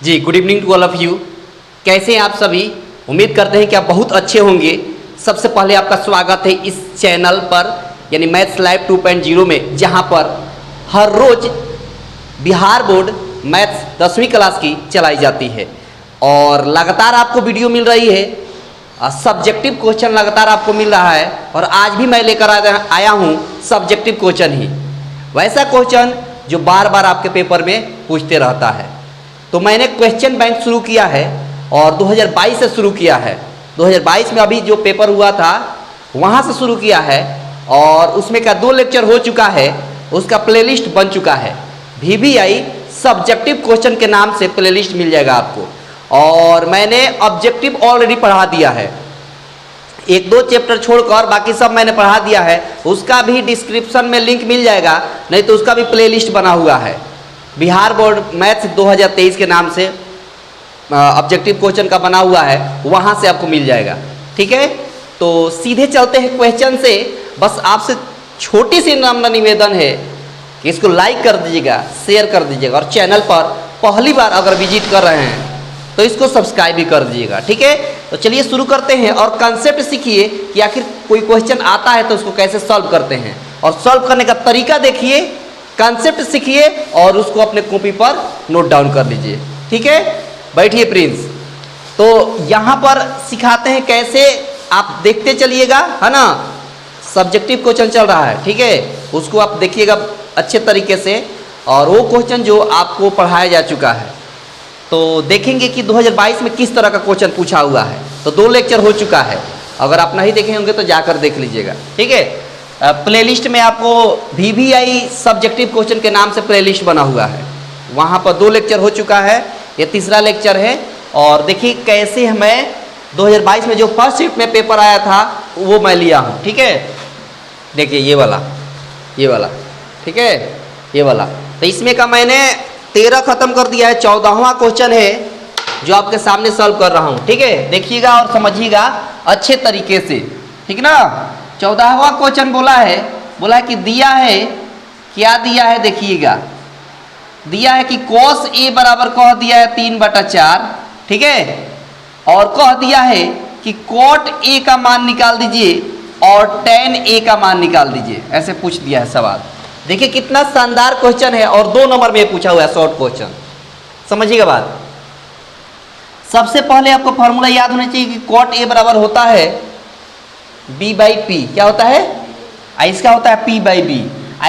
Ji good evening to all of you. कैसे हैं आप सभी? उम्मीद करते हैं कि आप बहुत अच्छे होंगे। सबसे पहले आपका स्वागत है इस चैनल पर यानी मैथ्स लाइव 2.0 में, जहां पर हर रोज बिहार बोर्ड मैथ्स 10वीं क्लास की चलाई जाती है और लगातार आपको वीडियो मिल रही है। सब्जेक्टिव क्वेश्चन लगातार आपको मिल रहा है और आज भी मैं लेकर आया हूं सब्जेक्टिव क्वेश्चन ही, वैसा क्वेश्चन जो बार बार आपके पेपर में पूछते रहता है। तो मैंने क्वेश्चन बैंक शुरू किया है और 2022 से शुरू किया है। 2022 में अभी जो पेपर हुआ था वहाँ से शुरू किया है और उसमें का 2 लेक्चर हो चुका है, उसका प्लेलिस्ट बन चुका है। VBI सब्जेक्टिव क्वेश्चन के नाम से प्लेलिस्ट मिल जाएगा आपको। और मैंने ऑब्जेक्टिव ऑलरेडी पढ़ा दिया है, 1-2 चैप्टर छोड़कर बाकी सब मैंने पढ़ा दिया है। उसका भी डिस्क्रिप्शन में लिंक मिल जाएगा, नहीं तो उसका भी प्लेलिस्ट बना हुआ है। बिहार बोर्ड मैथ्स 2023 के नाम से ऑब्जेक्टिव क्वेश्चन का बना हुआ है, वहाँ से आपको मिल जाएगा। ठीक है, तो सीधे चलते हैं क्वेश्चन से। बस आपसे छोटी सी नम्र निवेदन है कि इसको लाइक कर दीजिएगा, शेयर कर दीजिएगा और चैनल पर पहली बार अगर विजिट कर रहे हैं तो इसको सब्सक्राइब भी कर दीजिएगा। ठीक है, तो चलिए शुरू करते हैं और कंसेप्ट सीखिए कि आखिर कोई क्वेश्चन आता है तो उसको कैसे सॉल्व करते हैं और सॉल्व करने का तरीका देखिए, कंसेप्ट सीखिए और उसको अपने कॉपी पर नोट डाउन कर लीजिए। ठीक है, बैठिए प्रिंस। तो यहाँ पर सिखाते हैं कैसे, आप देखते चलिएगा, है ना। सब्जेक्टिव क्वेश्चन चल रहा है, ठीक है, उसको आप देखिएगा अच्छे तरीके से। और वो क्वेश्चन जो आपको पढ़ाया जा चुका है तो देखेंगे कि 2022 में किस तरह का क्वेश्चन पूछा हुआ है। तो 2 लेक्चर हो चुका है, अगर आप नहीं देखे होंगे तो जाकर देख लीजिएगा। ठीक है, प्लेलिस्ट में आपको VBI सब्जेक्टिव क्वेश्चन के नाम से प्लेलिस्ट बना हुआ है, वहाँ पर 2 लेक्चर हो चुका है, ये तीसरा लेक्चर है। और देखिए कैसे मैं 2022 में जो फर्स्ट शिफ्ट में पेपर आया था वो मैं लिया हूँ। ठीक है, देखिए ये वाला, ठीक है, ये वाला। तो इसमें का मैंने 13 खत्म कर दिया है, 14वां क्वेश्चन है जो आपके सामने सॉल्व कर रहा हूँ। ठीक है, देखिएगा और समझिएगा अच्छे तरीके से, ठीक ना। 14वां क्वेश्चन बोला है कि दिया है, क्या दिया है देखिएगा, दिया है कि cos A बराबर कह दिया है 3/4, ठीक है, और कह दिया है कि cot A का मान निकाल दीजिए और tan A का मान निकाल दीजिए। ऐसे पूछ दिया है सवाल। देखिए कितना शानदार क्वेश्चन है और 2 नंबर में पूछा हुआ है, शॉर्ट क्वेश्चन। समझिएगा बात। सबसे पहले आपको फॉर्मूला याद होना चाहिए कि cot A बराबर होता है B/P, क्या होता है, इसका होता है P/B,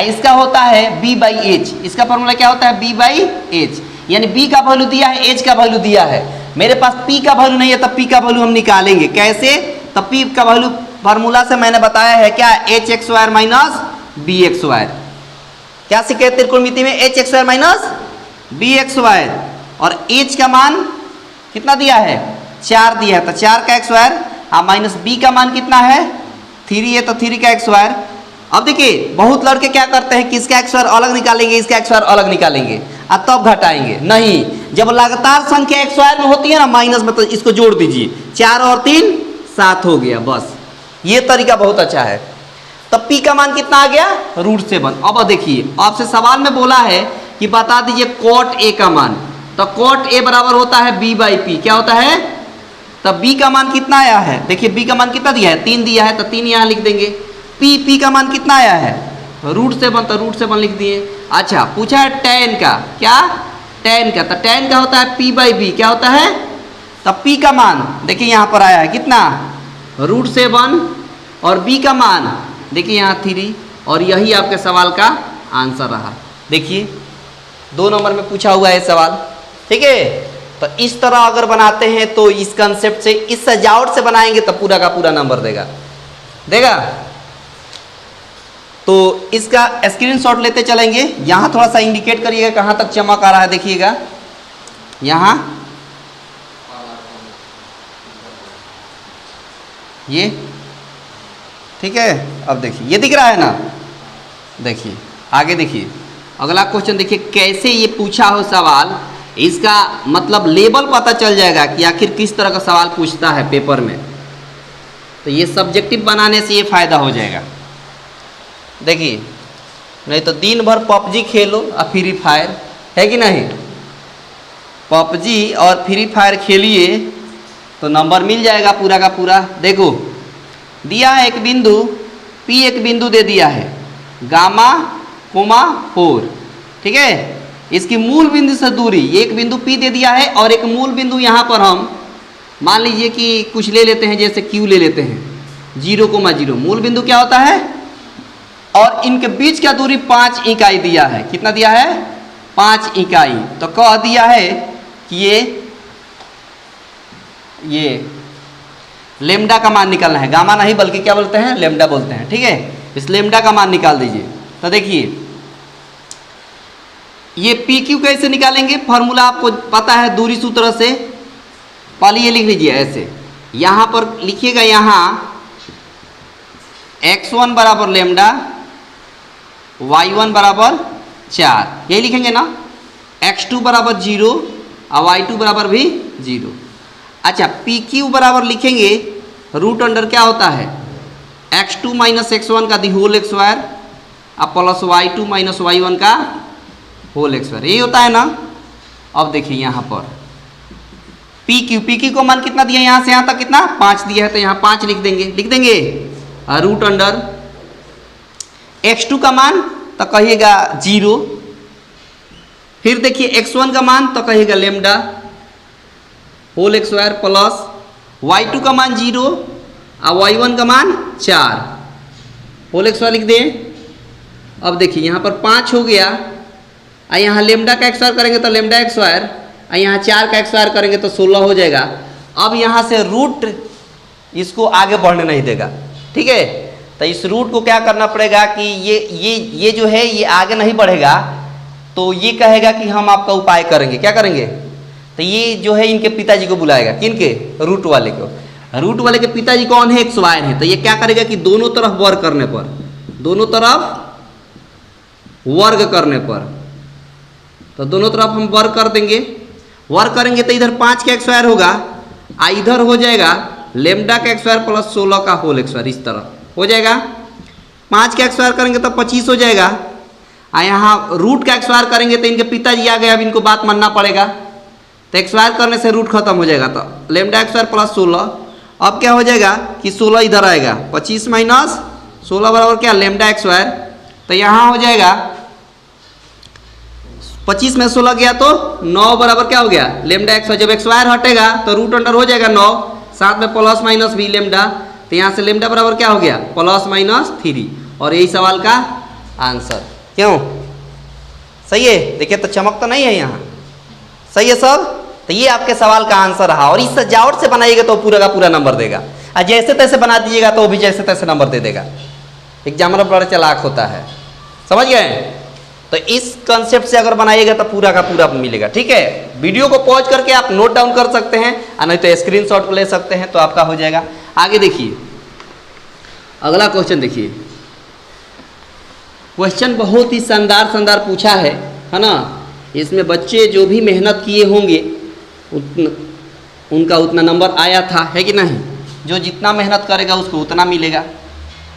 इसका होता है B/H। इसका फॉर्मूला क्या होता है, B/H, यानी B का वैल्यू दिया है, H का वैल्यू दिया है। मेरे पास P का वैल्यू नहीं है तो P का वैल्यू हम निकालेंगे कैसे, तो P का वैल्यू फार्मूला से मैंने बताया है क्या, hx² माइनस bx²। क्या सीखे त्रिकोणमिति में, hx² माइनस bx²। और h का मान कितना दिया है, 4 दिया है, तो 4 का x² माइनस b का मान कितना है, 3 है, तो 3 का x²। अब देखिए बहुत लड़के क्या करते हैं कि इसका x² अलग निकालेंगे, इसका x² अलग निकालेंगे और तब घटाएंगे। नहीं, जब लगातार संख्या x² में होती है ना माइनस में, तो इसको जोड़ दीजिए, 4 और 3 7 हो गया, बस। ये तरीका बहुत अच्छा है। तब p का मान कितना आ गया, √7। अब देखिए आपसे सवाल में बोला है कि बता दीजिए cot A का मान, तो cot A बराबर होता है B/P, क्या होता है, तब b का मान कितना आया है, देखिए b का मान कितना दिया है, 3 दिया है, तो 3 यहाँ लिख देंगे। p का मान कितना आया है, √7, तो √7 लिख दिए। अच्छा, पूछा है tan का, क्या, tan का, तो tan का होता है P/B, क्या होता है, तब p का मान देखिए यहाँ पर आया है कितना, √7, और b का मान देखिए यहाँ 3, और यही आपके सवाल का आंसर रहा। देखिए 2 नंबर में पूछा हुआ है सवाल। ठीक है, तो इस तरह अगर बनाते हैं तो इस कंसेप्ट से, इस सजावट से बनाएंगे तो पूरा का पूरा नंबर देगा। तो इसका स्क्रीनशॉट लेते चलेंगे। यहाँ थोड़ा सा इंडिकेट करिएगा कहाँ तक चमक आ रहा है, देखिएगा यहाँ, ये ठीक है। अब देखिए ये दिख रहा है ना, देखिए आगे देखिए अगला क्वेश्चन, देखिए कैसे ये पूछा हो सवाल, इसका मतलब लेवल पता चल जाएगा कि आखिर किस तरह का सवाल पूछता है पेपर में। तो ये सब्जेक्टिव बनाने से ये फायदा हो जाएगा। देखिए नहीं तो दिन भर PUBG खेलो और फ्री फायर, है कि नहीं, पबजी और फ्री फायर खेलिए तो नंबर मिल जाएगा पूरा का पूरा। देखो दिया है एक बिंदु P, एक बिंदु दे दिया है गामा कोमा 4, ठीक है। इसकी मूल बिंदु से दूरी एक बिंदु P दे दिया है और एक मूल बिंदु यहाँ पर हम मान लीजिए कि कुछ ले लेते हैं, जैसे Q ले लेते हैं 0,0। मूल बिंदु क्या होता है और इनके बीच का दूरी 5 इकाई दिया है। कितना दिया है? 5 इकाई। तो कह दिया है कि ये लेमडा का मान निकालना है, गामा नहीं बल्कि क्या बोलते हैं, लेमडा बोलते हैं, ठीक है। इस लेमडा का मान निकाल दीजिए। तो देखिए ये पी क्यू कैसे निकालेंगे, फॉर्मूला आपको पता है दूरी सूत्र से। पहले ये लिख लीजिए ऐसे, यहाँ पर लिखिएगा, यहाँ x1 बराबर लेमडा, y1 बराबर 4, यही लिखेंगे ना। x2 बराबर 0 और y2 बराबर भी 0। अच्छा पी क्यू बराबर लिखेंगे रूट अंडर क्या होता है x2 माइनस x1 का दी होल स्क्वायर अब प्लस y2 माइनस y1 का होल स्क्वायर, यही होता है ना। अब देखिए यहाँ पर पी क्यू को मान कितना दिया, यहाँ से यहाँ तक कितना 5 दिया है, तो यहाँ 5 लिख देंगे रूट अंडर x2 का मान तो कहिएगा 0, फिर देखिए x1 का मान तो कहिएगा lambda whole square plus y2 का मान 0 और y1 का मान 4 होल स्क्वायर लिख दें। अब देखिए यहाँ पर 5 हो गया और यहाँ लेमडा का स्क्वायर करेंगे तो लेमडा स्क्वायर और यहाँ 4 का स्क्वायर करेंगे तो 16 हो जाएगा। अब यहाँ से रूट इसको आगे बढ़ने नहीं देगा, ठीक है। तो इस रूट को क्या करना पड़ेगा कि ये जो है ये आगे नहीं बढ़ेगा, तो ये कहेगा कि हम आपका उपाय करेंगे। क्या करेंगे, तो ये जो है इनके पिताजी को बुलाएगा, किनके, रूट वाले को। रूट वाले के पिताजी कौन है, एक्स वाई है। तो ये क्या करेगा कि दोनों तरफ वर्ग करने पर, दोनों तरफ वर्ग करने पर, तो दोनों तरफ हम वर्ग कर देंगे। वर्ग करेंगे तो इधर 5 का स्क्वायर होगा और इधर हो जाएगा लेमडा का स्क्वायर प्लस 16 का होल स्क्वायर, इस तरह हो जाएगा। 5 का स्क्वायर करेंगे तो 25 हो जाएगा और यहाँ रूट का स्क्वायर करेंगे तो इनके पिताजी आ गए, अब इनको बात मानना पड़ेगा। तो स्क्वायर करने से रूट खत्म हो जाएगा, तो लेमडा स्क्वायर प्लस 16। अब क्या हो जाएगा कि 16 इधर आएगा, 25 माइनस 16 बराबर क्या, लेमडा स्क्वायर। तो यहाँ हो जाएगा 25 में 16 गया तो 9 बराबर क्या हो गया, लेमडा स्क्वायर। जब स्क्वायर हटेगा तो रूट अंडर हो जाएगा 9, साथ में प्लस माइनस भी लेमडा, तो यहाँ से लेमडा बराबर क्या हो गया, प्लस माइनस 3। और यही सवाल का आंसर। क्यों सही है, देखिए तो चमक तो नहीं है यहाँ, सही है सब। तो ये आपके सवाल का आंसर रहा। और इस सजावट से बनाइएगा तो पूरा का पूरा नंबर देगा, और जैसे तैसे बना दीजिएगा तो वो भी जैसे तैसे नंबर दे देगा। एग्जामिनर बड़ा चालाक होता है, समझ गए। तो इस कंसेप्ट से अगर बनाइएगा तो पूरा का पूरा मिलेगा, ठीक है। वीडियो को पॉज करके आप नोट डाउन कर सकते हैं, और नहीं तो स्क्रीनशॉट ले सकते हैं, तो आपका हो जाएगा। आगे देखिए अगला क्वेश्चन। देखिए क्वेश्चन बहुत ही शानदार पूछा है ना। इसमें बच्चे जो भी मेहनत किए होंगे उनका उतना नंबर आया था, है कि नहीं। जो जितना मेहनत करेगा उसको उतना मिलेगा।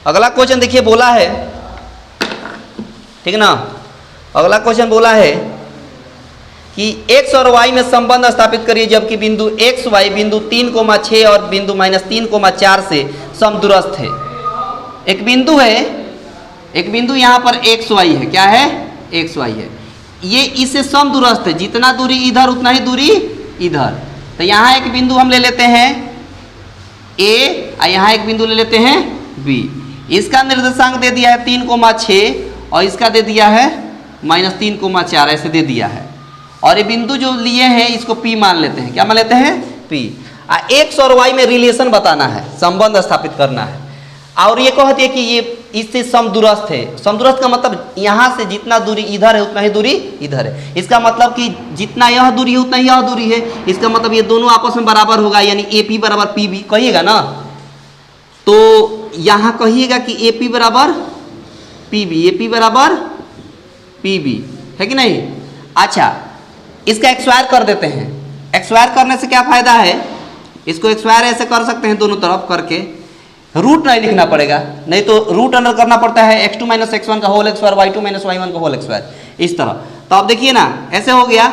अगला क्वेश्चन देखिए बोला है, ठीक ना। अगला क्वेश्चन बोला है कि x और y में संबंध स्थापित करिए जबकि बिंदु x y बिंदु 3,6 और बिंदु -3,4 से समदूरस्थ है। एक बिंदु है, एक बिंदु यहाँ पर x y है, क्या है, x y है। ये इससे समदूरस्थ है, जितना दूरी इधर उतना ही दूरी इधर। तो यहाँ एक बिंदु हम ले लेते हैं a और यहाँ एक बिंदु ले लेते हैं b। इसका निर्देशांक दे दिया है 3,6 और इसका दे दिया है -3,4, ऐसे दे दिया है। और ये बिंदु जो लिए हैं इसको P मान लेते हैं, क्या मान लेते हैं, P। x और y में रिलेशन बताना है, संबंध स्थापित करना है। और ये कहती है कि ये इससे समदूरस्थ है। समदूरस्थ का मतलब यहाँ से जितना दूरी इधर है उतना ही दूरी इधर है। इसका मतलब कि जितना यह दूरी है उतना ही यह दूरी है। इसका मतलब ये दोनों आपस में बराबर होगा, यानी AP बराबर PB कहिएगा ना। तो यहाँ कहिएगा कि AP बराबर PB, AP बराबर PB, है कि नहीं। अच्छा इसका एक्सवायर कर देते हैं। एक्सवायर करने से क्या फायदा है, इसको एक्सवायर ऐसे कर सकते हैं दोनों तरफ करके, रूट नहीं लिखना पड़ेगा, नहीं तो रूट अंडर करना पड़ता है x2 माइनस x1 का whole square, y2 minus y1 का होल स्क्वायर, इस तरह। तो अब देखिए ना ऐसे हो गया।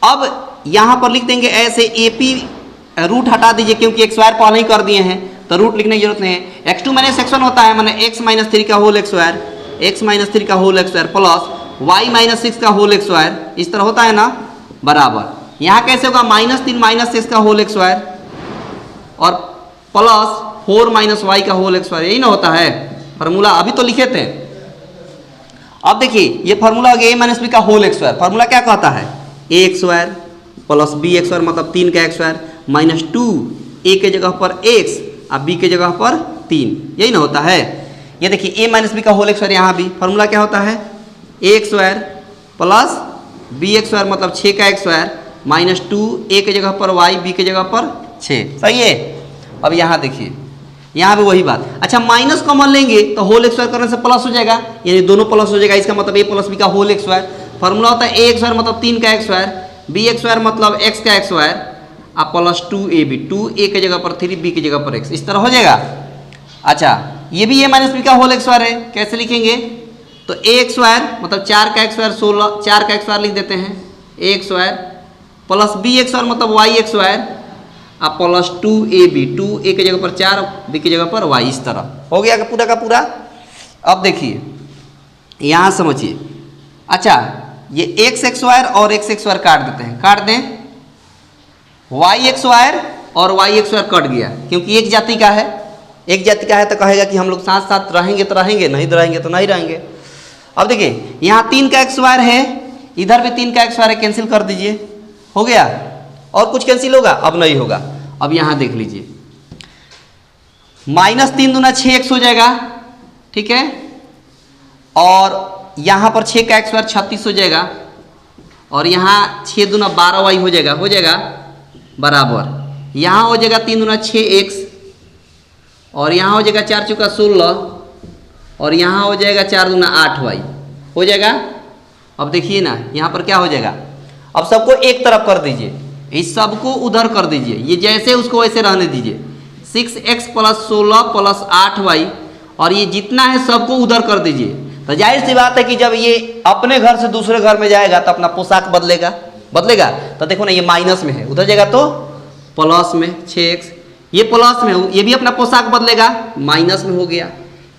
अब यहाँ पर लिख देंगे ऐसे AP रूट हटा दीजिए क्योंकि एक्स स्क्वायर पहले ही कर दिए हैं तो रूट लिखने की जरूरत नहीं है। x2 माइनस x1 होता है मैंने x माइनस 3 का whole x square, x minus 3 का whole x square plus y minus 6 का होल एक्स स्क्वायर, इस तरह होता है ना, बराबर यहाँ कैसे होगा -3 माइनस 6 का होल एक्स स्क्वायर और प्लस 4 माइनस y का होल एक्स स्क्वायर, यही ना होता है फार्मूला, अभी तो लिखे थे। अब देखिए ये फार्मूला हो गया a माइनस बी का होल एक्स स्क्वायर, फार्मूला क्या कहता है a x square plus B x square मतलब 3 का एक्स स्क्वायर माइनस 2 a के जगह पर x और b के जगह पर 3, यही ना होता है। ये देखिए a माइनस बी का होल एक्स स्क्वायर, यहाँ भी फार्मूला क्या होता है a x square plus B x square मतलब 6 का एक्स स्क्वायर माइनस 2 a के जगह पर y b के जगह पर 6, सही है। अब यहाँ देखिए यहाँ भी वही बात, अच्छा माइनस कॉमन लेंगे तो होल एक्स स्क्वायर करने से प्लस हो जाएगा, यानी दोनों प्लस हो जाएगा, इसका मतलब a प्लस बी का होल एक्स स्क्वायर। फार्मूला होता है a एक्स स्क्वायर मतलब 3 का x square, b x square मतलब x का एक्स स्क्वायर और प्लस 2ab, 2a के जगह पर 3 b की जगह पर x, इस तरह हो जाएगा। अच्छा ये भी a माइनस बी का होल एक्स स्क्वायर है, कैसे लिखेंगे तो a एक्स स्क्वायर मतलब 4 का एक्स स्क्वायर 16, 4 का एक्स स्क्वायर लिख देते हैं a x square plus b x square मतलब y एक्स स्क्वायर और प्लस 2ab, 2a की जगह पर 4 b की जगह पर y, इस तरह हो गया पूरा का पूरा। अब देखिए यहाँ समझिए, अच्छा ये x एक्स स्क्वायर और x एक्स स्क्वायर काट देते हैं, काट दें y एक्स स्क्वायर और y एक्स स्क्वायर कट गया क्योंकि एक जाति का है, एक जाति का है तो कहेगा कि हम लोग साथ साथ रहेंगे तो रहेंगे, नहीं रहेंगे तो नहीं रहेंगे। अब देखिए यहाँ 3 का एक्स स्क्वायर है, इधर भी 3 का एक्स स्क्वायर है, कैंसिल कर दीजिए, हो गया। और कुछ कैंसिल होगा अब नहीं होगा। अब यहाँ देख लीजिए -3 दूना 6x हो जाएगा, ठीक है, और यहाँ पर 6 का एक्स स्क्वायर 36 हो जाएगा और यहाँ 6 दूना 12y हो जाएगा बराबर, यहाँ हो जाएगा 3 दूना 6x और यहाँ हो जाएगा 4 चौका 16 और यहाँ हो जाएगा 4 दूना 8y हो जाएगा। अब देखिए ना यहाँ पर क्या हो जाएगा, अब सबको एक तरफ कर दीजिए, इस सबको उधर कर दीजिए, ये जैसे उसको वैसे रहने दीजिए, 6x प्लस 16 प्लस 8y और ये जितना है सबको उधर कर दीजिए। तो जाहिर सी बात है कि जब ये अपने घर से दूसरे घर में जाएगा तो अपना पोशाक बदलेगा। तो देखो ना ये माइनस में है, उधर जाएगा तो प्लस में 6x, ये प्लस में, ये भी अपना पोशाक बदलेगा, माइनस में हो गया,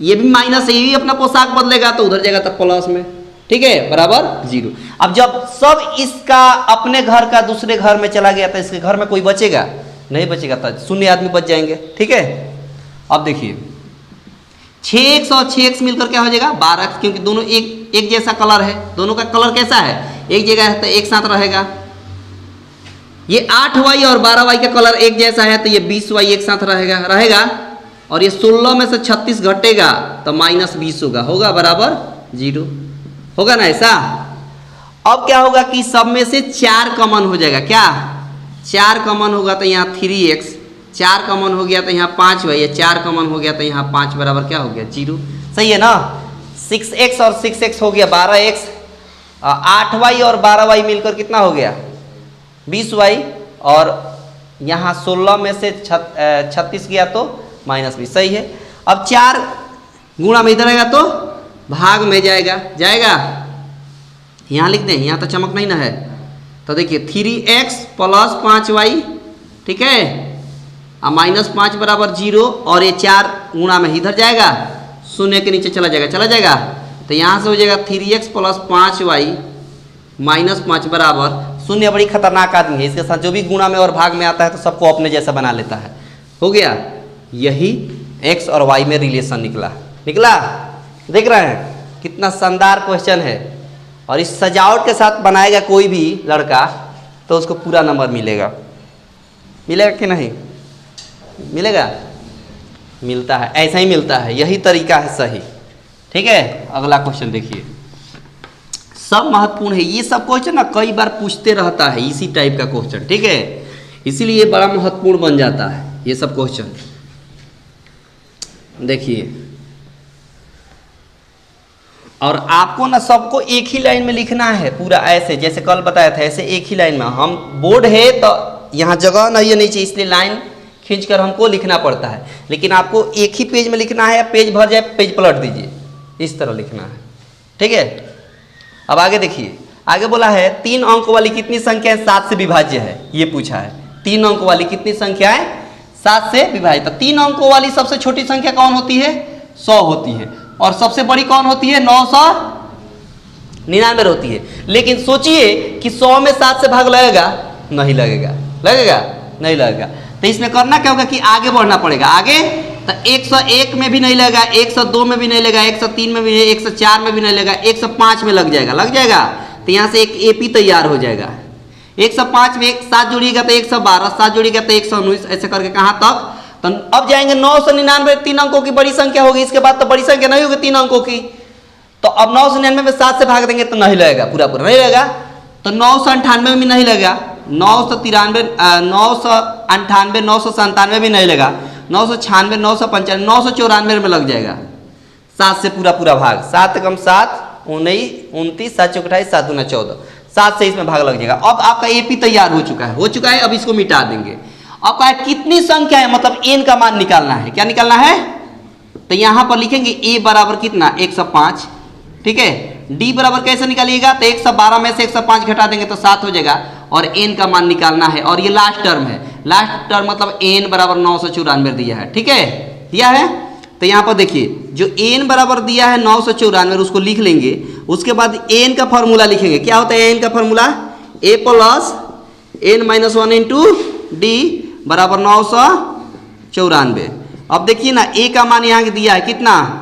ये भी माइनस है, ये भी अपना पोशाक बदलेगा तो उधर जाएगा तो प्लस में, ठीक है, बराबर 0। अब जब सब इसका अपने घर का दूसरे घर में चला गया तो इसके घर में कोई बचेगा नहीं, बचेगा तो शून्य आदमी बच जाएंगे, ठीक है। अब देखिए 6x और 6x मिलकर क्या हो जाएगा 12x, क्योंकि दोनों एक जैसा कलर है, दोनों का कलर कैसा है एक जगह है तो एक साथ रहेगा। ये 8y और 12y का कलर एक जैसा है तो ये 20y एक साथ रहेगा और ये 16 में से 36 घटेगा तो -20 होगा बराबर 0, होगा ना ऐसा। अब क्या होगा कि सब में से 4 कॉमन हो जाएगा, क्या 4 कॉमन होगा तो यहाँ 3x, 4 कॉमन हो गया तो यहाँ 5y, ये 4 कॉमन हो गया तो यहाँ 5 बराबर क्या हो गया 0, सही है ना। 6x और 6x हो गया 12x, 8y और 12y मिलकर कितना हो गया 20y और यहाँ 16 में से 36 गया तो -20, सही है। अब 4 गुणा में इधर आएगा तो भाग में जाएगा, यहाँ लिख दें, यहाँ तो चमक नहीं ना है, तो देखिए 3x प्लस 5y, ठीक है, और -5 बराबर 0 और ये 4 गुणा में इधर जाएगा, शून्य के नीचे चला जाएगा तो यहाँ से हो जाएगा 3x प्लस 5y -5 बराबर शून्य। बड़ी खतरनाक आदमी है, इसके साथ जो भी गुणा में और भाग में आता है तो सबको अपने जैसा बना लेता है, हो गया। यही x और y में रिलेशन निकला, देख रहे हैं कितना शानदार क्वेश्चन है। और इस सजावट के साथ बनाएगा कोई भी लड़का तो उसको पूरा नंबर मिलेगा कि नहीं मिलेगा, मिलता है, ऐसा ही मिलता है, यही तरीका है सही, ठीक है। अगला क्वेश्चन देखिए, सब महत्वपूर्ण है, ये सब क्वेश्चन ना कई बार पूछते रहता है इसी टाइप का क्वेश्चन, ठीक है, इसीलिए बड़ा महत्वपूर्ण बन जाता है ये सब क्वेश्चन। देखिए और आपको ना सबको एक ही लाइन में लिखना है पूरा, ऐसे जैसे कल बताया था, ऐसे एक ही लाइन में। हम बोर्ड है तो यहाँ जगह नहीं है नीचे, इसलिए लाइन खींचकर हमको लिखना पड़ता है, लेकिन आपको एक ही पेज में लिखना है, पेज भर जाए पेज पलट दीजिए, इस तरह लिखना है, ठीक है। अब आगे देखिए, आगे बोला है 3 अंक वाली कितनी संख्या 7 से विभाज्य है, ये पूछा है। 3 अंक वाली कितनी संख्या है 7 से विभाजित। 3 अंकों वाली सबसे छोटी संख्या कौन होती है 100 होती है, और सबसे बड़ी कौन होती है 999 होती है। लेकिन सोचिए कि 100 में 7 से भाग लगेगा, नहीं लगेगा, लगेगा नहीं लगेगा। तो इसमें करना क्या होगा कि आगे बढ़ना पड़ेगा। आगे तो 101 में भी नहीं लगेगा, 102 में भी नहीं लगेगा, 103 में भी नहीं, 104 में भी नहीं लगेगा, 105 में लग जाएगा, लग जाएगा। तो यहाँ से एक एपी तैयार हो जाएगा। 105 में 7 जोड़िएगा तो 112, 7 जोड़िएगा तो 119, ऐसे करके कहाँ तक। तो अब जाएंगे 999, 3 अंकों की बड़ी संख्या होगी, इसके बाद तो बड़ी संख्या नहीं होगी 3 अंकों की। तो अब 999 में 7 से भाग देंगे तो नहीं लगेगा, पूरा पूरा नहीं लगेगा। तो 998 में भी नहीं लगेगा, 993, 998, 997 भी नहीं लगा, 996, 995, 994 में लग जाएगा 7 से पूरा पूरा भाग। 7 कम 7 19, 29, 7 चौक 28, 7 दूना 14, 7 से इसमें भाग लग जाएगा। अब आपका एपी तैयार हो चुका है, अब इसको मिटा देंगे। अब कहा कितनी संख्या है, मतलब एन का मान निकालना है। क्या निकालना है, तो यहां पर लिखेंगे ए बराबर कितना 105, ठीक है। डी बराबर कैसे निकालिएगा, तो 112 में से 105 घटा देंगे तो 7 हो जाएगा, और एन का मान निकालना है। और ये लास्ट टर्म है, लास्ट टर्म मतलब एन बराबर 994 दिया है, ठीक है, दिया है। तो यहाँ पर देखिए जो एन बराबर दिया है 994, उसको लिख लेंगे। उसके बाद एन का फॉर्मूला लिखेंगे। क्या होता है एन का formula, A plus N minus 1 into D बराबर 994। अब देखिए ना ए का मान यहाँ दिया है कितना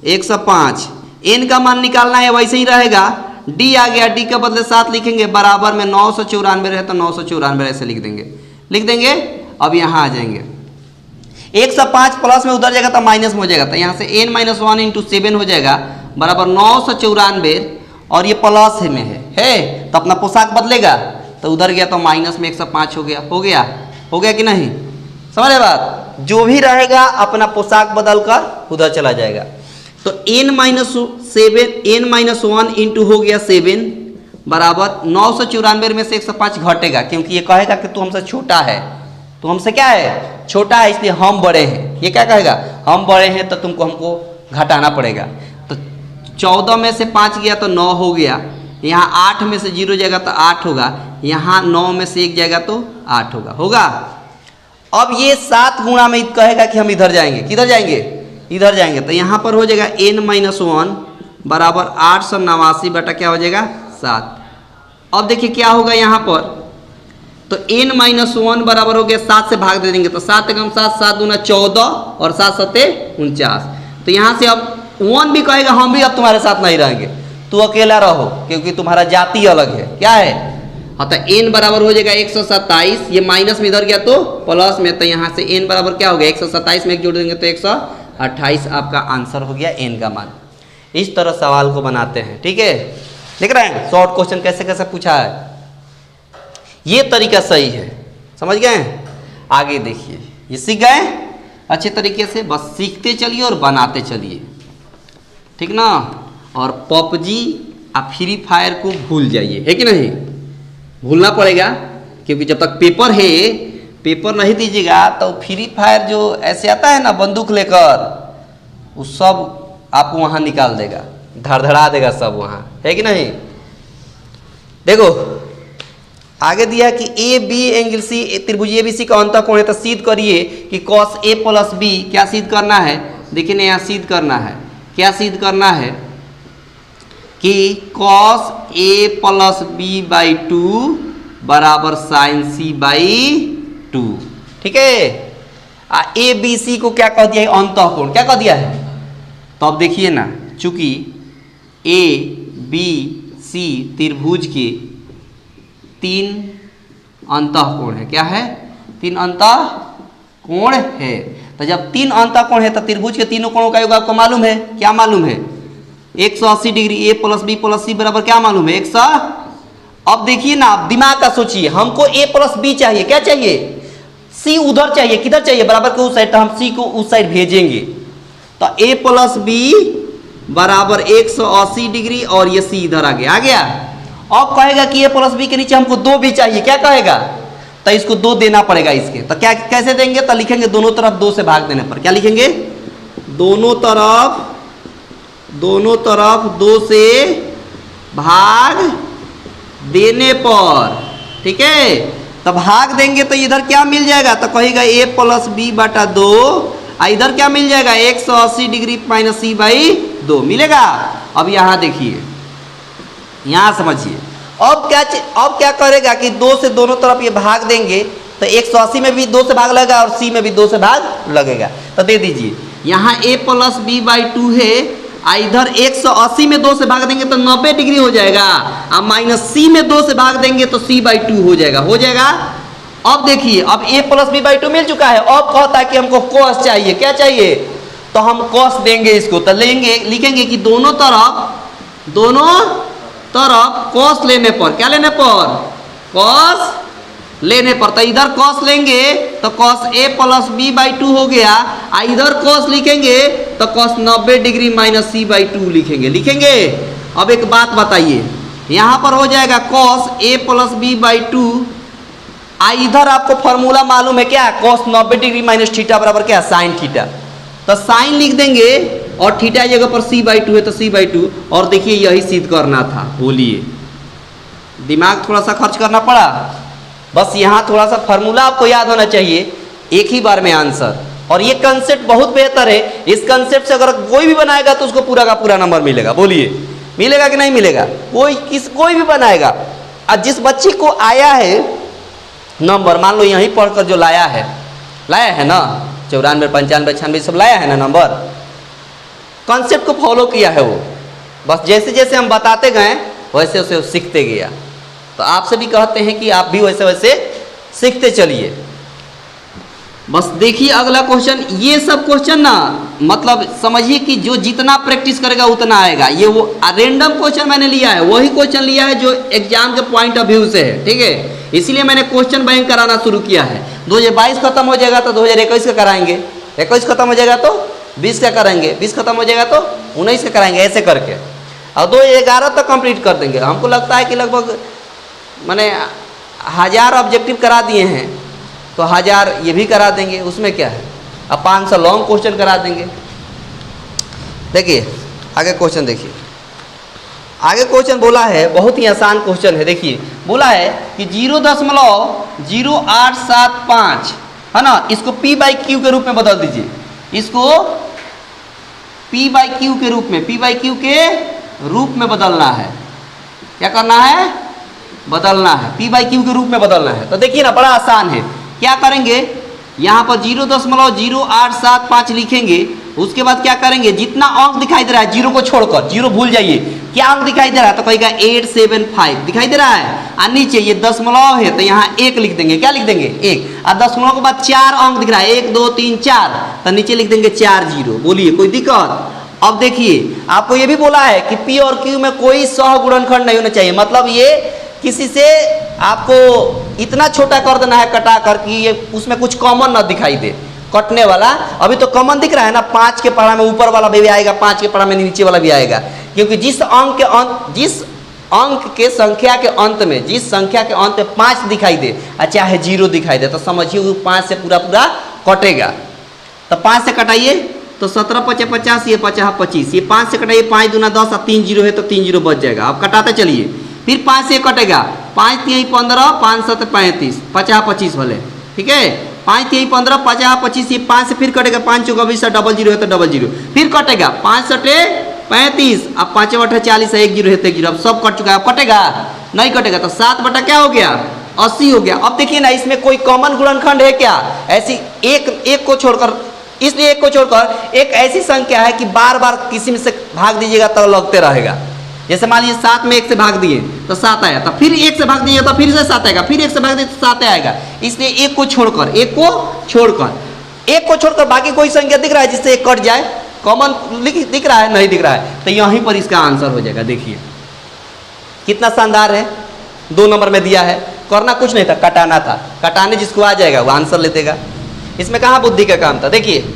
105, एन का मान निकालना है, वैसे ही रहेगा। डी आ गया, डी के बदले 7 लिखेंगे, बराबर में 994 है तो 994 ऐसे लिख देंगे। अब यहाँ आ जाएंगे 105 प्लस में उधर जाएगा तो माइनस में हो जाएगा, तो यहाँ से n माइनस 1 इंटू 7 हो जाएगा बराबर 994, और ये प्लस में है तो अपना पोशाक बदलेगा, तो उधर गया तो माइनस में 105 हो गया कि नहीं, समझ बात। जो भी रहेगा अपना पोशाक बदल कर उधर चला जाएगा। तो n माइनस 1 इंटू हो गया 7 बराबर 994 में से 105 घटेगा, क्योंकि ये कहेगा कि तू हमसे छोटा है, तो हमसे क्या है छोटा है, इसलिए हम बड़े हैं। ये क्या कहेगा, हम बड़े हैं तो हमको घटाना पड़ेगा। तो 14 में से 5 गया तो 9 हो गया, यहाँ 8 में से 0 जाएगा तो 8 होगा, यहाँ 9 में से 1 जाएगा तो 8 होगा। अब ये 7 गुणा में कहेगा कि हम इधर जाएंगे, किधर जाएंगे, इधर जाएंगे। तो यहाँ पर हो जाएगा n माइनस 1 बराबर 889 बटा क्या हो जाएगा 7। अब देखिए क्या होगा यहाँ पर, तो n माइनस 1 बराबर हो गया 7 से भाग दे देंगे, तो 7 एकम 7, 7 दूना 14 और 7 सत्ते 49। तो यहाँ से अब 1 भी कहेगा हम भी अब तुम्हारे साथ नहीं रहेंगे, तू अकेला रहो, क्योंकि तुम्हारा जाति अलग है। क्या है, हाँ, तो n बराबर हो जाएगा 127, ये माइनस में इधर गया तो प्लस में, तो यहाँ से n बराबर क्या हो गया 127 में 1 जोड़ देंगे तो 128 आपका आंसर हो गया n का मान। इस तरह सवाल को बनाते हैं, ठीक है। लिख रहे हैं शॉर्ट क्वेश्चन कैसे कैसे पूछा है, ये तरीका सही है, समझ गए। आगे देखिए, ये सीख गए अच्छे तरीके से, बस सीखते चलिए और बनाते चलिए, ठीक ना। और पबजी और फ्री फायर को भूल जाइए, है कि नहीं, भूलना पड़ेगा, क्योंकि जब तक पेपर नहीं दीजिएगा तो फ्री फायर जो ऐसे आता है ना बंदूक लेकर, वो सब आपको वहाँ निकाल देगा, धड़धड़ा देगा सब वहाँ, है कि नहीं। देखो आगे दिया कि ए बी एंगल सी त्रिभुज ABC का अंतःकोण है, तो सिद्ध करिए कि cos A प्लस B, क्या सिद्ध करना है, देखिए ना यहाँ सिद्ध करना है, क्या सिद्ध करना है कि cos A plus B by 2 बराबर sin C बाई 2, ठीक है। ABC को क्या कह दिया है, अंतःकोण क्या कह दिया है। तो अब देखिए ना, चूंकि ABC त्रिभुज के 3 अंतःकोण है, क्या है 3 अंतःकोण है। तो जब 3 अंतःकोण है तो त्रिभुज के तीनों कोणों का योग आपको मालूम है, क्या मालूम है 180 degree. A plus B plus C बराबर क्या मालूम है 100। अब देखिए ना, आप दिमाग का सोचिए, हमको A प्लस B चाहिए, क्या चाहिए C उधर चाहिए, किधर चाहिए बराबर के उस साइड, तो हम C को उस साइड भेजेंगे। तो A प्लस B बराबर 180 डिग्री और ये C इधर आ गया। अब कहेगा कि A प्लस B के नीचे हमको 2 भी चाहिए, क्या कहेगा, तो इसको 2 देना पड़ेगा इसके। तो क्या कैसे देंगे, तो लिखेंगे दोनों तरफ 2 से भाग देने पर, क्या लिखेंगे दोनों तरफ 2 से भाग देने पर, ठीक है। तो भाग देंगे तो इधर क्या मिल जाएगा, तो कहेगा a प्लस बी बटा 2, इधर क्या मिल जाएगा 180 डिग्री माइनस सी बाई 2 मिलेगा। अब यहाँ देखिए, यहाँ समझिए, अब क्या करेगा कि 2 से दोनों तरफ ये भाग देंगे तो 180 में भी 2 से भाग लगेगा और सी में भी 2 से भाग लगेगा। तो दे दीजिए, यहाँ a प्लस बी बाई 2 है, इधर 180 में 2 से भाग देंगे तो 90 डिग्री हो जाएगा, अब माइनस सी में 2 से भाग देंगे तो सी बाई 2 हो जाएगा। अब देखिए, अब a प्लस बी बाई 2 मिल चुका है। अब कहता है कि हमको कॉस चाहिए, क्या चाहिए, तो हम कॉस देंगे इसको। तो लेंगे, लिखेंगे कि दोनों तरफ कॉस लेने पर, क्या लेने पर, कॉस लेने पर, तो इधर कॉस लेंगे तो cos a plus B by 2 हो गया, इधर कॉस लिखेंगे तो cos 90 degree minus C by 2 लिखेंगे। अब एक बात बताइए, यहाँ पर हो जाएगा cos a plus B by 2, इधर आपको फॉर्मूला मालूम है क्या, कॉस 90 डिग्री माइनस थीटा बराबर क्या, साइन थीटा। तो साइन लिख देंगे और थीटा जगह पर सी बाई 2 है तो सी बाई 2। और देखिए यही सिद्ध करना था, बोलिए, दिमाग थोड़ा सा खर्च करना पड़ा, बस यहाँ थोड़ा सा फॉर्मूला आपको याद होना चाहिए, एक ही बार में आंसर। और ये कंसेप्ट बहुत बेहतर है, इस कंसेप्ट से अगर कोई भी बनाएगा तो उसको पूरा का पूरा नंबर मिलेगा। बोलिए, मिलेगा कि नहीं मिलेगा, कोई भी बनाएगा। और जिस बच्ची को आया है नंबर, मान लो यहीं पढ़कर जो लाया है ना, 94 95 96 सब लाया है ना नंबर, कॉन्सेप्ट को फॉलो किया है वो, बस जैसे जैसे हम बताते गए वैसे वैसे वो सीखते गया। तो आपसे भी कहते हैं कि आप भी वैसे वैसे सीखते चलिए। बस देखिए अगला क्वेश्चन, ये सब क्वेश्चन ना मतलब समझिए कि जो जितना प्रैक्टिस करेगा उतना आएगा। ये वो रेंडम क्वेश्चन मैंने लिया है, वही क्वेश्चन लिया है जो एग्जाम के पॉइंट ऑफ व्यू से है, ठीक है। इसीलिए मैंने क्वेश्चन बैंक कराना शुरू किया है। 2022 खत्म हो जाएगा तो 2021 का कराएंगे, 21 खत्म हो जाएगा तो 20 का कराएंगे, 20 खत्म हो जाएगा तो 19 का कराएंगे, ऐसे करके। और 2011 तक कंप्लीट कर देंगे। हमको लगता है कि लगभग मैंने 1000 ऑब्जेक्टिव करा दिए हैं, तो 1000 ये भी करा देंगे, उसमें क्या है। अब 500 लॉन्ग क्वेश्चन करा देंगे। देखिए आगे क्वेश्चन, देखिए आगे क्वेश्चन बोला है, बहुत ही आसान क्वेश्चन है। देखिए बोला है कि 0.0875 है ना, इसको p बाई क्यू के रूप में बदल दीजिए, इसको p बाई क्यू के रूप में, p बाई क्यू के रूप में बदलना है। क्या करना है, बदलना है, p बाई क्यू के रूप में बदलना है। तो देखिए ना, बड़ा आसान है। क्या करेंगे, यहाँ पर 0.0875 लिखेंगे, उसके बाद क्या करेंगे, जितना अंक दिखाई दे रहा है जीरो को छोड़कर, जीरो भूल जाइए, क्या अंक दिखाई दे रहा है तो कहेगा 875 दिखाई दे रहा है, और नीचे ये दशमलव है तो यहाँ 1 लिख देंगे, क्या लिख देंगे 1, और दशमलव के बाद 4 अंक दिख रहा है 1 2 3 4, तो नीचे लिख देंगे 4 जीरो। बोलिए कोई दिक्कत। अब देखिए आपको ये भी बोला है कि P और Q में कोई सहगुणनखंड नहीं होना चाहिए, मतलब ये किसी से आपको इतना छोटा कर देना है कटा कर कि ये उसमें कुछ कॉमन ना दिखाई दे, कटने वाला। अभी तो कॉमन दिख रहा है ना, 5 के पढ़ा में ऊपर वाला भी आएगा, 5 के पढ़ा में नीचे वाला भी आएगा, क्योंकि जिस अंक के संख्या के अंत में, जिस संख्या के अंत में 5 दिखाई दे और चाहे 0 दिखाई दे, तो समझिए वो 5 से पूरा पूरा कटेगा। तो 5 से कटाइए तो 17 5 50, ये 50 25, ये 5 से कटाइए 5 दूना 10 और 3 जीरो है तो 3 जीरो बच जाएगा। अब कटाते चलिए, फिर 5 से कटेगा, 5 3 15, 5 7 35, 50 25 भले, ठीक है। 5 3 15, 50 25, ये 5 से फिर कटेगा, 5 चौका 20, डबल जीरो है तो डबल जीरो, फिर कटेगा 5 सटे 35, अब 5 8 40 है, 1 जीरो है तो 1 जीरो, अब सब कट चुका है। अब कटेगा नहीं, कटेगा तो 7 बटा क्या हो गया 80 हो गया। अब देखिए ना, इसमें कोई कॉमन गुणनखंड है क्या, ऐसी एक को छोड़कर, इसलिए एक को छोड़कर एक ऐसी संख्या है कि बार बार किसी में से भाग दीजिएगा तो लगते रहेगा। जैसे मान लीजिए 7 में 1 से भाग दिए तो 7 आया, तो फिर 1 से भाग दिए तो फिर से 7 आएगा, फिर 1 से भाग दिए तो 7 आएगा। इसलिए एक को छोड़कर बाकी कोई संख्या दिख रहा है जिससे एक कट जाए, कॉमन दिख रहा है, नहीं दिख रहा है, तो यहीं पर इसका आंसर हो जाएगा। देखिए कितना शानदार है, 2 नंबर में दिया है, करना कुछ नहीं था, कटाना था, कटाने जिसको आ जाएगा वो आंसर ले देगा। इसमें कहाँ बुद्धि का काम था। देखिए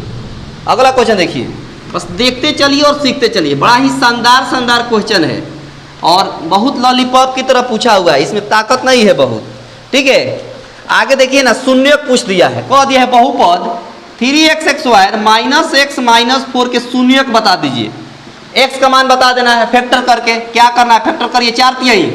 अगला क्वेश्चन, देखिए बस देखते चलिए और सीखते चलिए, बड़ा ही शानदार क्वेश्चन है और बहुत लॉलीपॉप की तरह पूछा हुआ है, इसमें ताकत नहीं है बहुत, ठीक है। आगे देखिए ना, शून्यक पूछ दिया है, कह दिया है बहुपद 3x² माइनस x माइनस 4 के शून्यक बता दीजिए। x का मान बता देना है फैक्टर करके, क्या करना है, फैक्टर करिए 4 3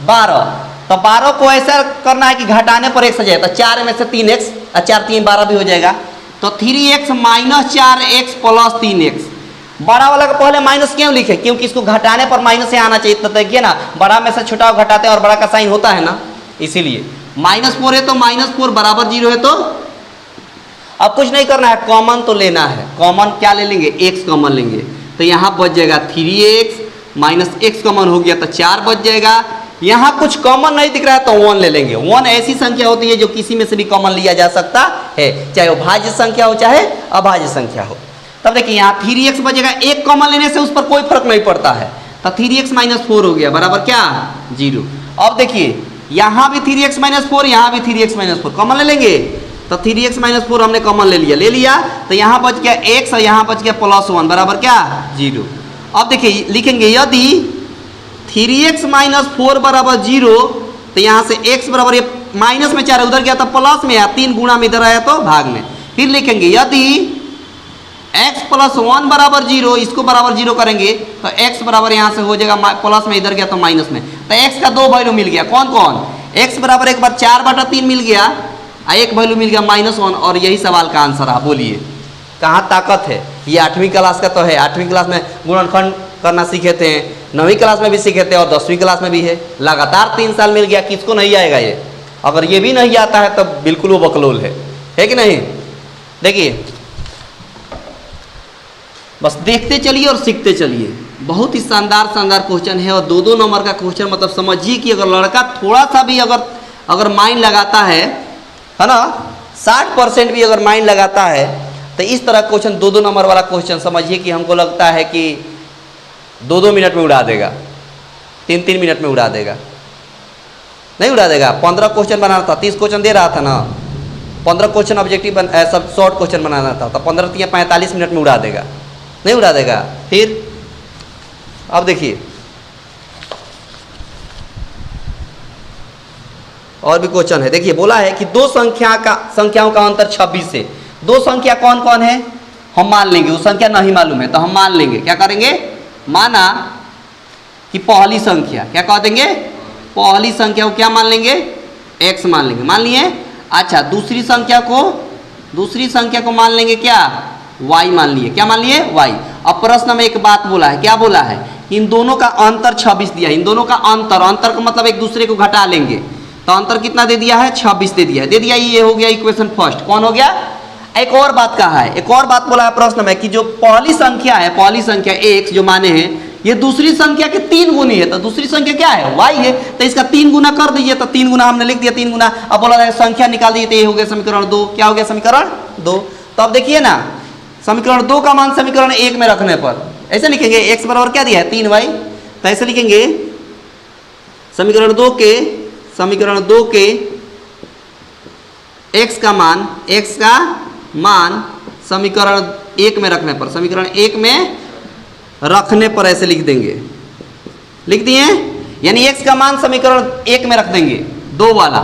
12। तो 12 को ऐसा करना है कि घटाने पर x आ जाए, तो 4 में से 3x और 4 3 12 भी हो जाएगा। तो 3x minus 4x plus 3x। बड़ा वाला का पहले माइनस क्यों लिखे? क्योंकि इसको घटाने पर माइनस से आना चाहिए। तो देखिए ना, बड़ा में से छोटा घटाते हैं और बड़ा का साइन होता है ना, इसीलिए -4 है तो -4 बराबर 0 है। तो अब कुछ नहीं करना है, कॉमन तो लेना है। कॉमन क्या ले लेंगे? x कॉमन लेंगे। तो यहाँ बच जाएगा 3x माइनस x कॉमन हो गया तो 4 बच जाएगा। यहाँ कुछ कॉमन नहीं दिख रहा है तो 1 ले लेंगे। 1 ऐसी संख्या होती है जो किसी में से भी कॉमन लिया जा सकता है, चाहे वो भाज्य संख्या हो चाहे अभाज्य संख्या हो। तब देखिए यहाँ 3x बचेगा, एक कॉमन लेने से उस पर कोई फर्क नहीं पड़ता है। तो 3x माइनस 4 हो गया बराबर क्या? 0। अब देखिए यहाँ भी 3x माइनस 4, यहाँ भी 3x माइनस 4 कॉमन ले लेंगे। तो 3x माइनस 4 हमने कॉमन ले लिया। तो यहाँ बच गया x और यहाँ बच गया +1 बराबर क्या? 0। अब देखिए लिखेंगे यदि 3x माइनस 4 बराबर 0, तो यहाँ से x बराबर, ये माइनस में 4 उधर गया तो प्लस में आया, 3 गुणा में इधर आया तो भाग में। फिर लिखेंगे यदि x प्लस 1 बराबर 0, इसको बराबर 0 करेंगे तो x बराबर यहाँ से हो जाएगा प्लस में, इधर गया तो माइनस में। तो x का 2 वैल्यू मिल गया। कौन कौन? x बराबर एक बार 4/3 मिल गया और एक वैल्यू मिल गया -1। और यही सवाल का आंसर है। बोलिए कहाँ ताकत है? ये 8वीं क्लास का तो है। 8वीं क्लास में गुणनखंड करना सीखे थे, 9वीं क्लास में भी सीखे थे और 10वीं क्लास में भी है। लगातार 3 साल मिल गया, किसको नहीं आएगा ये? अगर ये भी नहीं आता है तब बिल्कुल वो बकलोल है कि नहीं? देखिए बस देखते चलिए और सीखते चलिए। बहुत ही शानदार क्वेश्चन है और 2-2 नंबर का क्वेश्चन। मतलब समझिए कि अगर लड़का थोड़ा सा भी अगर माइंड लगाता है ना, 60% भी अगर माइंड लगाता है तो इस तरह क्वेश्चन 2-2 नंबर वाला क्वेश्चन समझिए कि हमको लगता है कि 2-2 मिनट में उड़ा देगा, 3-3 मिनट में उड़ा देगा। नहीं उड़ा देगा। 15 क्वेश्चन बनाना था, 30 क्वेश्चन दे रहा था ना, 15 क्वेश्चन ऑब्जेक्टिव सब शॉर्ट क्वेश्चन बनाना था, तो 15 या 45 मिनट में उड़ा देगा। नहीं उड़ा देगा। फिर अब देखिए और भी क्वेश्चन है। देखिए बोला है कि दो संख्याओं का अंतर 26 से। दो संख्या कौन कौन है? हम मान लेंगे, वो संख्या नहीं मालूम है तो हम मान लेंगे। क्या करेंगे? माना कि पहली संख्या, क्या कह देंगे? पहली संख्या को क्या मान लेंगे? x मान लेंगे। मान लिए? अच्छा, दूसरी संख्या को मान लेंगे क्या? y मान लिए। क्या मान लिए? y। अब प्रश्न में एक बात बोला है। क्या बोला है? इन दोनों का अंतर 26 दिया है। इन दोनों का अंतर का मतलब एक दूसरे को घटा लेंगे। तो अंतर कितना दे दिया है? 26 दे दिया है। दे दिया, ये हो गया इक्वेशन फर्स्ट। कौन हो गया? एक और बात कहा है, एक और बात बोला है प्रश्न में कि जो पहली संख्या है, पहली संख्या x जो माने हैं, ये दूसरी संख्या के 3 गुनी है। तो दूसरी संख्या क्या है? y है। तो इसका 3 गुना कर दीजिए। तो 3 गुना हमने लिख दिया, 3 गुना। अब बोला है संख्या निकाल दीजिए, तो ये हो गया समीकरण 2। क्या हो गया? समीकरण 2। तो अब देखिए ना, समीकरण 2 का मान समीकरण 1 में रखने पर ऐसे लिखेंगे, x बराबर क्या दिया है? 3y। तो ऐसे लिखेंगे समीकरण 2 के x का मान समीकरण 1 में रखने पर, समीकरण 1 में रखने पर ऐसे लिख देंगे। लिख दिए? यानी x का मान समीकरण 1 में रख देंगे, 2 वाला।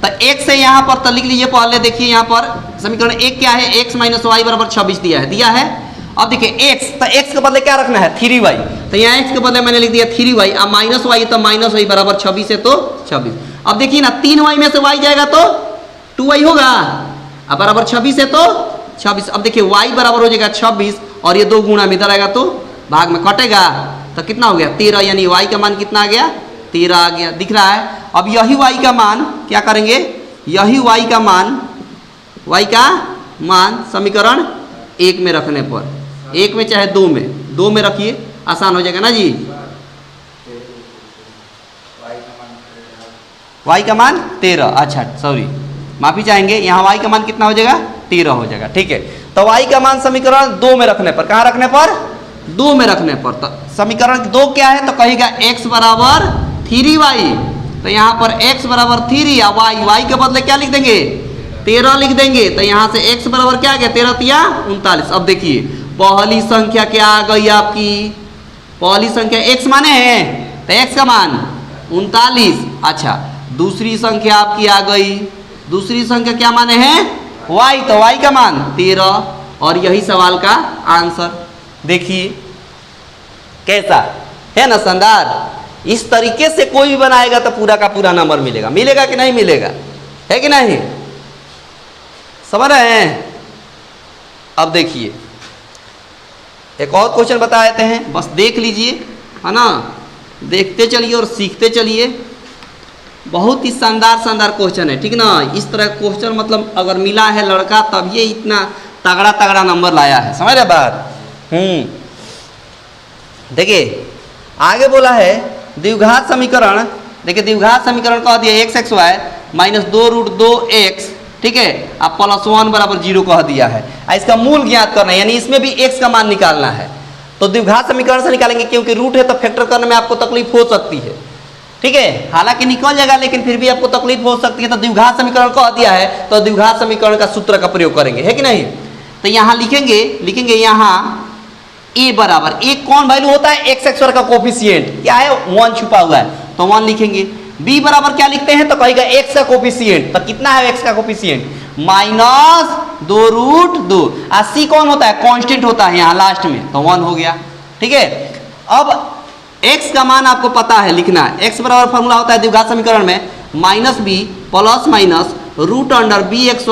तो x से यहाँ पर तो लिख लीजिए पहले। देखिए यहाँ पर समीकरण 1 क्या है? x माइनस वाई बराबर 26 दिया है। अब देखिए x, तो x के बदले क्या रखना है? 3y। तो यहाँ x के बदले मैंने लिख दिया 3y। अब माइनस वाई, तो माइनस वाई बराबर 26 है तो 26। अब देखिए ना, 3y में से y जाएगा तो 2y होगा। अब बराबर 26 है तो 26। अब देखिए y बराबर हो जाएगा 26 और ये 2 गुणा में इधर आएगा तो भाग में कटेगा। तो कितना हो गया? 13। यानी y का मान कितना आ गया? 13 आ गया। दिख रहा है? अब यही y का मान क्या करेंगे? यही y का मान समीकरण 1 में रखने पर, 1 में चाहे 2 में रखिए, आसान हो जाएगा ना जी। y का मान 13। अच्छा सॉरी, माफी चाहेंगे। यहाँ y का मान कितना हो जाएगा? 13 हो जाएगा। ठीक है। तो y का मान समीकरण 2 में रखने पर, कहाँ रखने पर? 2 में रखने पर। तो समीकरण 2 क्या है? तो कहेगा x बराबर 3y। तो यहाँ पर x बराबर 3 या y के बदले क्या लिख देंगे? 13 लिख देंगे। तो यहाँ से x बराबर क्या आ गया? 13 तिया 39। अब देखिए पहली संख्या क्या आ गई आपकी? पहली संख्या x माने है, तो x का मान 39। अच्छा, दूसरी संख्या आपकी आ गई। दूसरी संख्या क्या माने हैं? y। तो y का मान 13 और यही सवाल का आंसर। देखिए कैसा है ना शानदार। इस तरीके से कोई भी बनाएगा तो पूरा का पूरा नंबर मिलेगा। मिलेगा कि नहीं मिलेगा, है कि नहीं, समझ रहे हैं। अब देखिए एक और क्वेश्चन बता देते हैं, बस देख लीजिए, है ना, देखते चलिए और सीखते चलिए। बहुत ही शानदार शानदार क्वेश्चन है, ठीक ना। इस तरह क्वेश्चन मतलब अगर मिला है लड़का तब ये इतना तगड़ा तगड़ा नंबर लाया है, समझ रहे बात। देखिए आगे बोला है द्विघात समीकरण। देखिए द्विघात समीकरण कह दिया x x Y minus 2√2x, ठीक है, अब +1 बराबर 0 कह दिया है। इसका मूल ज्ञात करना है, यानी इसमें भी x का मान निकालना है। तो द्विघात समीकरण से निकालेंगे, क्योंकि रूट है तो फैक्टर करने में आपको तकलीफ हो सकती है, ठीक है। हालांकि निकल जाएगा लेकिन फिर भी आपको तकलीफ हो सकती है। तो द्विघात समीकरण कह दिया है तो द्विघात समीकरण का सूत्र का प्रयोग करेंगे, है कि नहीं। तो यहाँ लिखेंगे यहाँ a बराबर, a कौन वैल्यू होता है, एक्स एक्स का कोफिशिएंट क्या है, 1 छुपा हुआ है तो 1 लिखेंगे। b बराबर क्या लिखते हैं तो कहेगा x का कोफिशिएंट, तो कितना है x का कोफिशिएंट, -2√2। और c कौन होता है, कांस्टेंट होता है यहाँ लास्ट में, तो 1 हो गया, ठीक है। अब x का मान आपको पता है लिखना है। x बराबर फॉर्मूला होता है द्विघात समीकरण में -b plus minus √bx² -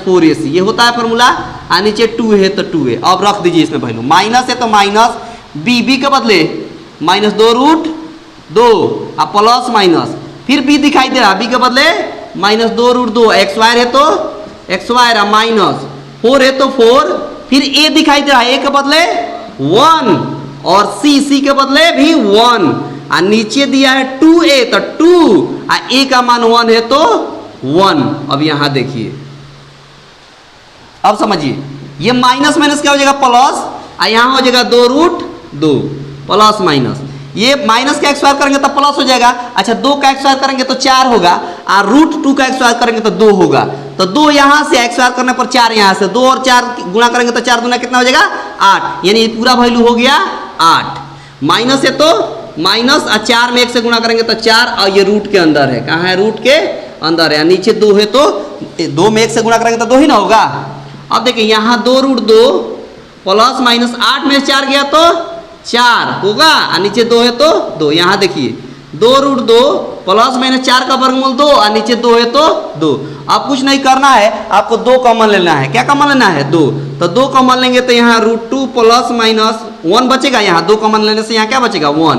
4ac, ये होता है फॉर्मूला। और नीचे 2 है तो 2 है। अब रख दीजिए इसमें वैल्यू, माइनस है तो माइनस b के बदले -2√2 और प्लस माइनस फिर b दिखाई दे रहा, b के बदले -2√2, x² है तो x² माइनस 4 है तो 4, फिर a दिखाई दे रहा है, a के बदले 1 और c के बदले भी 1 और नीचे दिया है 2a तो 2 और a का मान 1 है तो 1। अब यहां देखिए, अब समझिए ये माइनस माइनस क्या हो जाएगा प्लस, और यहां हो जाएगा 2√2 प्लस माइनस, ये माइनस का x² करेंगे तो प्लस हो जाएगा। अच्छा 2 का x² करेंगे तो 4 होगा और √2 का x² करेंगे तो 2 होगा। तो 2 यहां से x² करने पर 4 यहां से, 2 और 4 गुणा करेंगे तो 4 दूना कितना हो जाएगा 8, यानी पूरा वैल्यू हो गया 8। माइनस है तो माइनस और 4 में 1 से गुणा करेंगे तो 4, और ये रूट के अंदर है, कहाँ है, रूट के अंदर है। नीचे 2 है तो 2 में 1 से गुणा करेंगे तो 2 ही ना होगा। अब देखिए यहाँ 2√2 प्लस माइनस 8 में 4 गया तो 4 होगा, और नीचे 2 है तो 2। यहाँ देखिए 2√2 प्लस माइनस 4 का वर्गमूल 2 और नीचे 2 है तो 2। अब कुछ नहीं करना है, आपको 2 कॉमन लेना है। क्या कॉमन लेना है, 2। तो 2 कॉमन लेंगे तो यहाँ √2 प्लस माइनस 1 बचेगा, यहाँ 2 कॉमन लेने से यहाँ क्या बचेगा 1,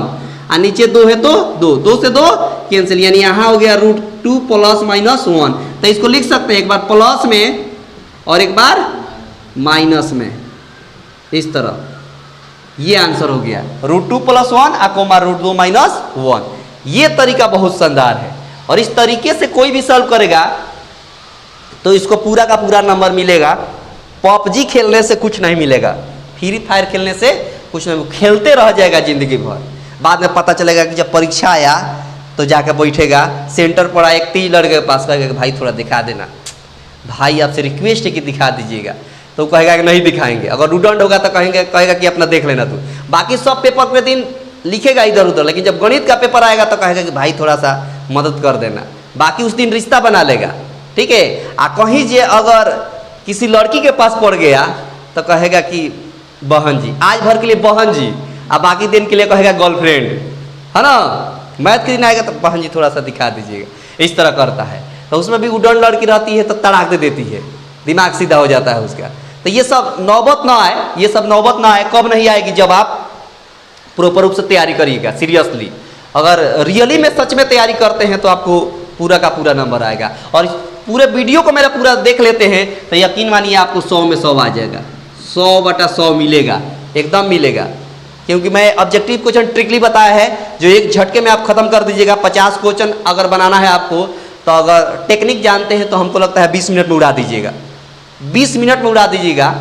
और नीचे 2 है तो 2, 2 से 2 कैंसिल, यानी यहाँ हो गया √2 प्लस माइनस 1। तो इसको लिख सकते हैं एक बार प्लस में और एक बार माइनस में, इस तरह। ये आंसर हो गया √2 प्लस 1 अकोमा √2 माइनस 1। ये तरीका बहुत शानदार है और इस तरीके से कोई भी सॉल्व करेगा तो इसको पूरा का पूरा नंबर मिलेगा। पबजी खेलने से कुछ नहीं मिलेगा, फ्री फायर खेलने से कुछ नहीं, खेलते रह जाएगा जिंदगी भर। बाद में पता चलेगा कि जब परीक्षा आया तो जाकर बैठेगा, सेंटर पर आए 30 लड़के के पास, कहेगा कि भाई थोड़ा दिखा देना, भाई आपसे रिक्वेस्ट है कि दिखा दीजिएगा, तो कहेगा कि नहीं दिखाएंगे। अगर रुडंड होगा तो कहेगा कि अपना देख लेना तू। बाकी सब पेपर के दिन लिखेगा इधर उधर, लेकिन जब गणित का पेपर आएगा तो कहेगा कि भाई थोड़ा सा मदद कर देना। बाकी उस दिन रिश्ता बना लेगा, ठीक है। आ कहीं जे अगर किसी लड़की के पास पड़ गया तो कहेगा कि बहन जी, आज भर के लिए बहन जी, और बाकी दिन के लिए कहेगा गर्लफ्रेंड, है ना। मैथ के दिन आएगा तो बहन जी थोड़ा सा दिखा दीजिएगा, इस तरह करता है। तो उसमें भी उड़न लड़की रहती है तो तड़ाक दे देती है, दिमाग सीधा हो जाता है उसका। तो ये सब नौबत ना आए, ये सब नौबत ना आए। कब नहीं आएगी, जब आप प्रॉपर रूप से तैयारी करिएगा, सीरियसली। अगर रियली में सच में तैयारी करते हैं तो आपको पूरा का पूरा नंबर आएगा। और पूरे वीडियो को मेरा पूरा देख लेते हैं तो यकीन मानिए आपको 100 में 100 आ जाएगा, 100/100 मिलेगा, एकदम मिलेगा। क्योंकि मैं ऑब्जेक्टिव क्वेश्चन ट्रिकली बताया है जो एक झटके में आप खत्म कर दीजिएगा। 50 क्वेश्चन अगर बनाना है आपको तो अगर टेक्निक जानते हैं तो हमको लगता है 20 मिनट में उड़ा दीजिएगा, 20 मिनट में उड़ा दीजिएगा,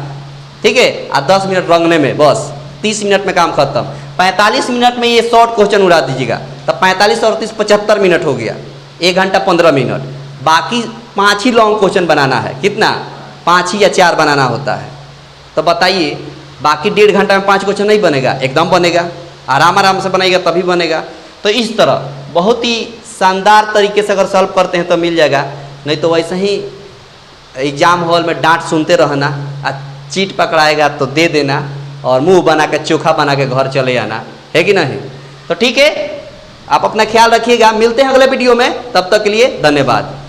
ठीक है। और 10 मिनट रंगने में, बस 30 मिनट में काम खत्म। 45 मिनट में ये शॉर्ट क्वेश्चन उड़ा दीजिएगा, तब 45 और 30 75 मिनट हो गया, 1 घंटा 15 मिनट। बाकी 5 ही लॉन्ग क्वेश्चन बनाना है, कितना, 5 ही या 4 बनाना होता है। तो बताइए बाकी 1.5 घंटा में 5 क्वेश्चन नहीं बनेगा, एकदम बनेगा, आराम आराम से बनाएगा तभी बनेगा। तो इस तरह बहुत ही शानदार तरीके से अगर सॉल्व करते हैं तो मिल जाएगा। नहीं तो वैसे ही एग्जाम हॉल में डांट सुनते रहना, चीट पकड़ाएगा तो दे देना और मुंह बना के चोखा बना के घर चले आना, है कि नहीं। तो ठीक है, आप अपना ख्याल रखिएगा, मिलते हैं अगले वीडियो में, तब तक के लिए धन्यवाद।